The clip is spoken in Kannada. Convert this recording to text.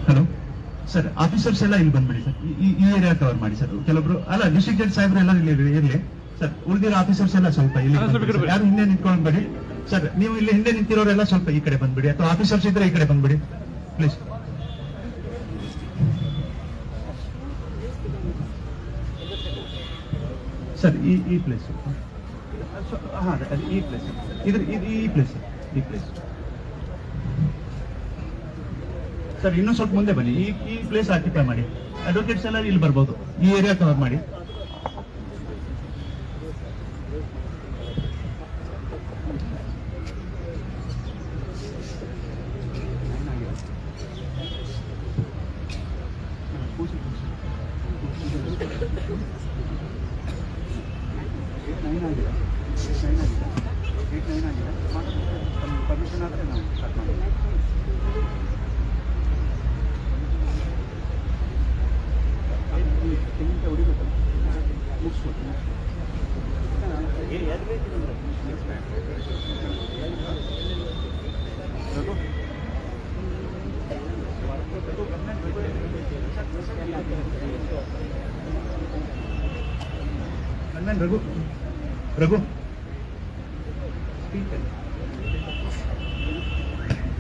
ಹಲೋ ಸರ್, ಆಫೀಸರ್ಸ್ ಎಲ್ಲ ಇಲ್ಲಿ ಬಂದ್ಬಿಡಿ ಸರ್, ಈ ಏರಿಯಾ ಕವರ್ ಮಾಡಿ ಸರ್. ಕೆಲವೊಬ್ರು ಅಲ್ಲ, ಡಿಸ್ಟ್ರಿಕ್ಟ್ ಜಡ್ಜ್ ಸಾಹೇಬ್ರು ಎಲ್ಲ ಇಲ್ಲಿ ಇರ್ಲಿ ಸರ್. ಉಳಿದಿರೋ ಆಫೀಸರ್ಸ್ ಎಲ್ಲ ಸ್ವಲ್ಪ ಇಲ್ಲಿ ಯಾರು ಹಿಂದೆ ನಿಂತ್ಕೊಂಡ್ಬೇಡಿ ಸರ್. ನೀವು ಇಲ್ಲಿ ಹಿಂದೆ ನಿಂತಿರೋರೆಲ್ಲ ಸ್ವಲ್ಪ ಈ ಕಡೆ ಬಂದ್ಬಿಡಿ, ಅಥವಾ ಆಫೀಸರ್ಸ್ ಇದ್ರೆ ಈ ಕಡೆ ಬಂದ್ಬಿಡಿ ಪ್ಲೀಸ್. ಸರ್ ಈ ಪ್ಲೇಸ್, ಹಾ ಈ ಪ್ಲೇಸ್, ಈ ಪ್ಲೇಸ್ ಈ ಪ್ಲೇಸ್ ಸರ್. ಇನ್ನೂ ಸ್ವಲ್ಪ ಮುಂದೆ ಬನ್ನಿ, ಈ ಪ್ಲೇಸ್ ಆಕ್ಯುಪೈ ಮಾಡಿ. ಅಡ್ವೊಕೇಟ್ಸ್ ಎಲ್ಲ ಇಲ್ಲಿ ಬರ್ಬೋದು, ಈ ಏರಿಯಾ ಕವರ್ ಮಾಡಿ. ಪರ್ಮಿಷನ್ ಆದರೆ ನಾವು ಸ್ಟಾರ್ಟ್ ಮಾಡಿ. ತೆಂಗಿನ ಹೊಡಿಬೇಕು, ಮುಗಿಸ್ಬೇಕು. ರಘು ರಘು